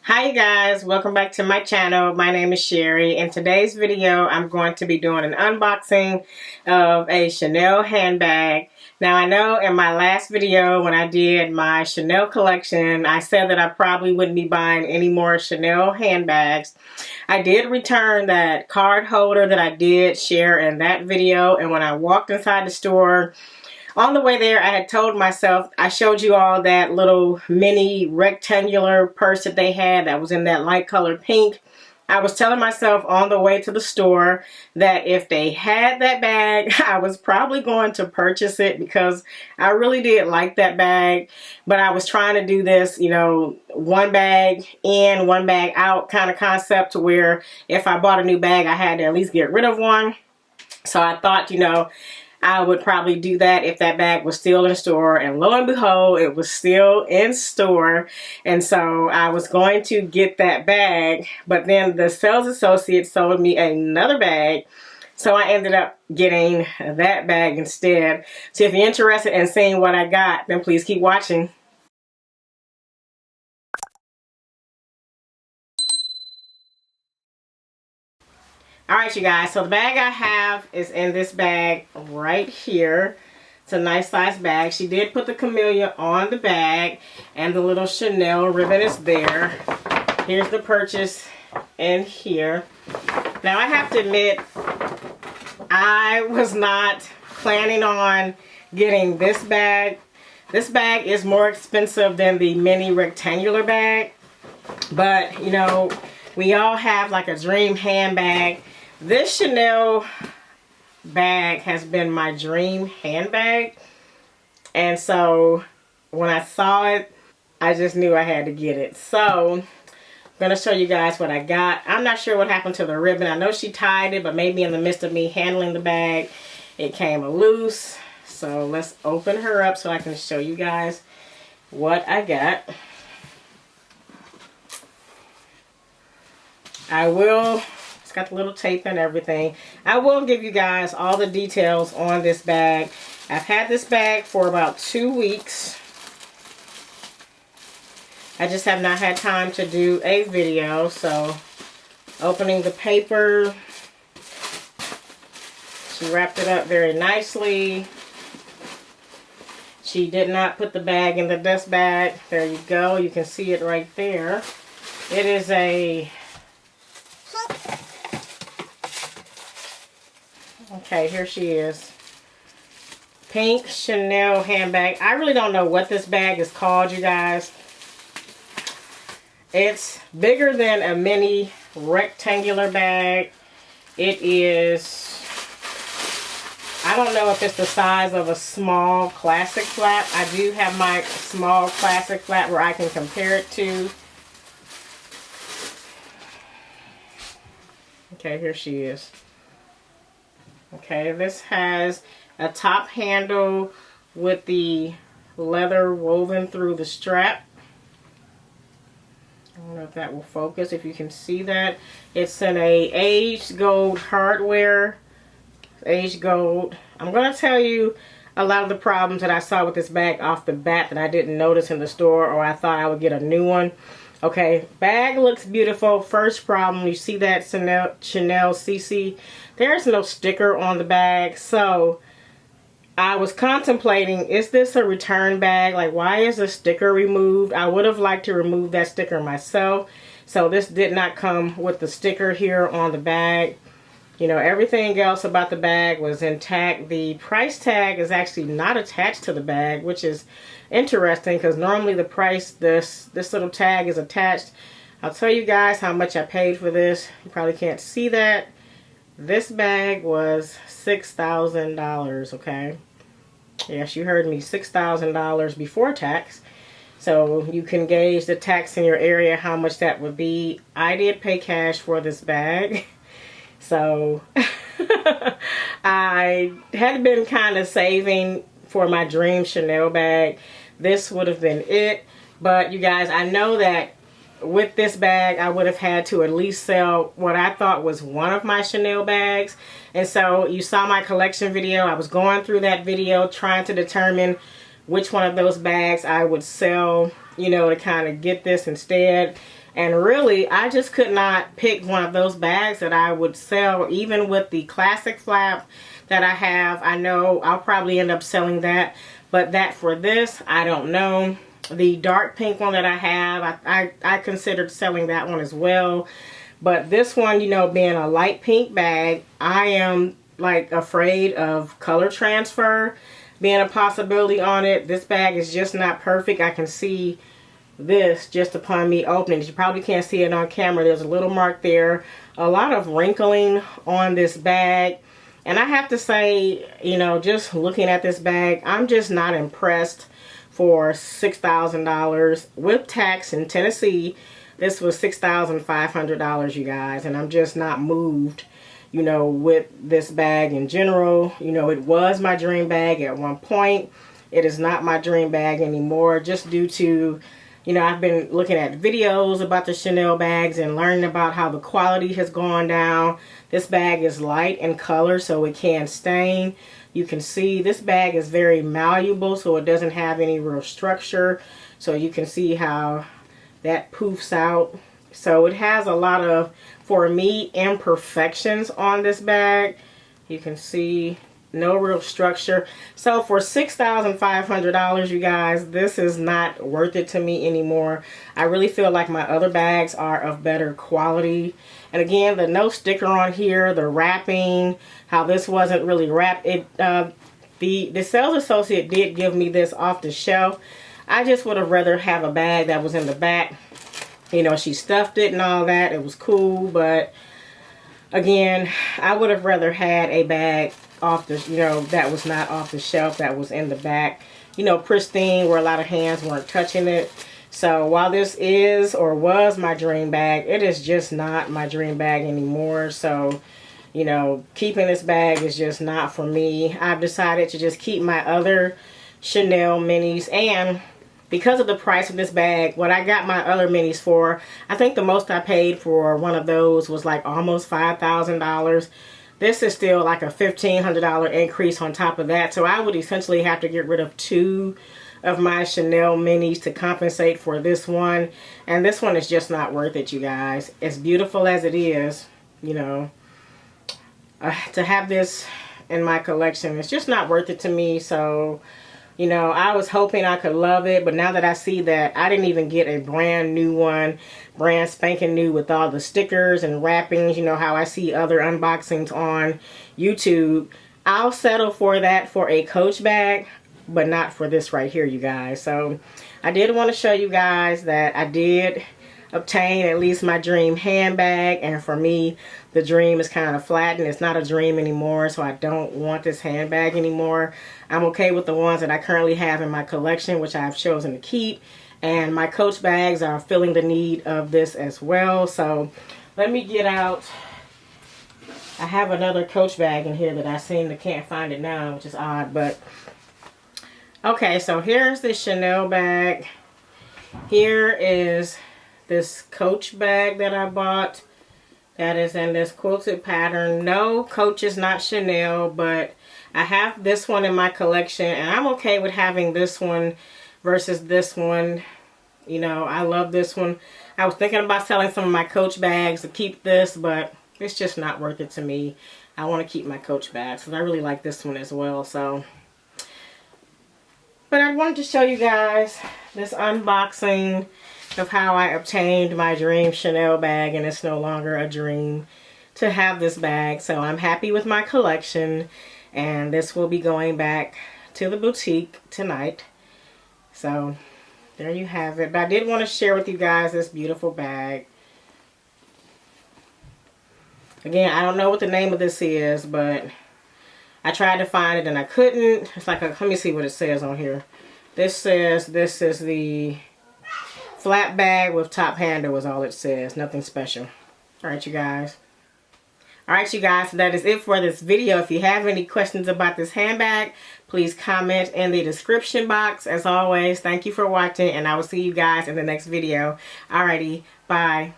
Hi guys, welcome back to my channel. My name is Sherry. In today's video, I'm going to be doing an unboxing of a Chanel handbag. Now I know in my last video when I did my Chanel collection, I said that I probably wouldn't be buying any more Chanel handbags. I did return that card holder that I did share in that video, and when I walked inside the store, on the way there, I had told myself, I showed you all that little mini rectangular purse that they had that was in that light colored pink. I was telling myself on the way to the store that if they had that bag, I was probably going to purchase it because I really did like that bag. But I was trying to do this, you know, one bag in, one bag out kind of concept to where if I bought a new bag, I had to at least get rid of one. So I thought, you know, I would probably do that if that bag was still in store, and lo and behold, it was still in store. And so I was going to get that bag, but then the sales associate sold me another bag, so I ended up getting that bag instead. So if you're interested in seeing what I got, then please keep watching. Alright you guys, so the bag I have is in this bag right here. It's a nice size bag. She did put the camellia on the bag and the little Chanel ribbon is there. Here's the purchase in here. Now I have to admit, I was not planning on getting this bag. This bag is more expensive than the mini rectangular bag. But, you know, we all have like a dream handbag. This Chanel bag has been my dream handbag, and so when I saw it, I just knew I had to get it. So I'm going to show you guys what I got. I'm not sure what happened to the ribbon. I know she tied it, but maybe in the midst of me handling the bag, it came loose. So let's open her up so I can show you guys what I got. Got the little tape and everything. I will give you guys all the details on this bag. I've had this bag for about 2 weeks. I just have not had time to do a video. So opening the paper, she wrapped it up very nicely. She did not put the bag in the dust bag. There you go. You can see it right there. It is a okay, here she is. Pink Chanel handbag. I really don't know what this bag is called, you guys. It's bigger than a mini rectangular bag. It is, I don't know if it's the size of a small classic flap. I do have my small classic flap where I can compare it to. Okay, here she is. Okay, this has a top handle with the leather woven through the strap. I don't know if that will focus, if you can see that. It's in a aged gold hardware. Aged gold. I'm going to tell you a lot of the problems that I saw with this bag off the bat that I didn't notice in the store, or I thought I would get a new one. Okay, bag looks beautiful. First problem, you see that Chanel CC? There's no sticker on the bag, so I was contemplating, is this a return bag? Like, why is the sticker removed? I would have liked to remove that sticker myself. So this did not come with the sticker here on the bag. You know, everything else about the bag was intact. The price tag is actually not attached to the bag, which is interesting because normally the price, this little tag is attached. I'll tell you guys how much I paid for this. You probably can't see that. This bag was $6,000, okay? Yes, you heard me, $6,000 before tax. So you can gauge the tax in your area, how much that would be. I did pay cash for this bag. So I had been kind of saving for my dream Chanel bag. This would have been it. But you guys, I know that with this bag, I would have had to at least sell what I thought was one of my Chanel bags. And so you saw my collection video. I was going through that video trying to determine which one of those bags I would sell. you know, to kind of get this instead. And really, I just could not pick one of those bags that I would sell. Even with the classic flap that I have, I know I'll probably end up selling that. But that for this, I don't know. The dark pink one that I have, I considered selling that one as well. But this one, you know, being a light pink bag, I am like afraid of color transfer being a possibility on it. This bag is just not perfect. I can see this just upon me opening. You probably can't see it on camera. There's a little mark there. A lot of wrinkling on this bag. And I have to say, you know, just looking at this bag, I'm just not impressed for $6,000 with tax in Tennessee. This was $6,500, you guys, and I'm just not moved, you know, with this bag in general. You know, it was my dream bag at one point. It is not my dream bag anymore, just due to, you know, I've been looking at videos about the Chanel bags and learning about how the quality has gone down. This bag is light in color, so it can stain. You can see this bag is very malleable, so it doesn't have any real structure. So you can see how that poofs out. So it has a lot of, for me, imperfections on this bag. You can see no real structure. So for $6,500, you guys, this is not worth it to me anymore. I really feel like my other bags are of better quality. And again, the no sticker on here, the wrapping, how this wasn't really wrapped. The sales associate did give me this off the shelf. I just would have rather have a bag that was in the back. You know, she stuffed it and all that. It was cool, but again, I would have rather had a bag off the, you know, that was not off the shelf, that was in the back. You know, pristine, where a lot of hands weren't touching it. So while this is or was my dream bag, it is just not my dream bag anymore. So, you know, keeping this bag is just not for me. I've decided to just keep my other Chanel minis, and because of the price of this bag, what I got my other minis for, I think the most I paid for one of those was like almost $5,000. This is still like a $1,500 increase on top of that. So I would essentially have to get rid of 2 of my Chanel minis to compensate for this one. And this one is just not worth it, you guys. As beautiful as it is, you know, to have this in my collection, it's just not worth it to me. So, you know, I was hoping I could love it, but now that I see that I didn't even get a brand new one, brand spanking new with all the stickers and wrappings, you know how I see other unboxings on YouTube, I'll settle for that for a Coach bag, but not for this right here, you guys. So I did want to show you guys that I did obtain at least my dream handbag, and for me, the dream is kind of flattened. It's not a dream anymore, so I don't want this handbag anymore. I'm okay with the ones that I currently have in my collection, which I've chosen to keep, and my Coach bags are filling the need of this as well. So let me get out. I have another Coach bag in here that I seem to can't find it now, which is odd, but okay, so here's the Chanel bag. Here is this Coach bag that I bought that is in this quilted pattern. No, Coach is not Chanel, but I have this one in my collection, and I'm okay with having this one versus this one. You know, I love this one. I was thinking about selling some of my Coach bags to keep this, but it's just not worth it to me. I want to keep my Coach bags because I really like this one as well. So, but I wanted to show you guys this unboxing of how I obtained my dream Chanel bag, and it's no longer a dream to have this bag. So I'm happy with my collection, and this will be going back to the boutique tonight. So there you have it. But I did want to share with you guys this beautiful bag. Again, I don't know what the name of this is, but I tried to find it and I couldn't. It's like let me see what it says on here. This says this is the flat bag with top handle is all it says. Nothing special. Alright, you guys. Alright, you guys. So that is it for this video. If you have any questions about this handbag, please comment in the description box. As always, thank you for watching, and I will see you guys in the next video. Alrighty. Bye.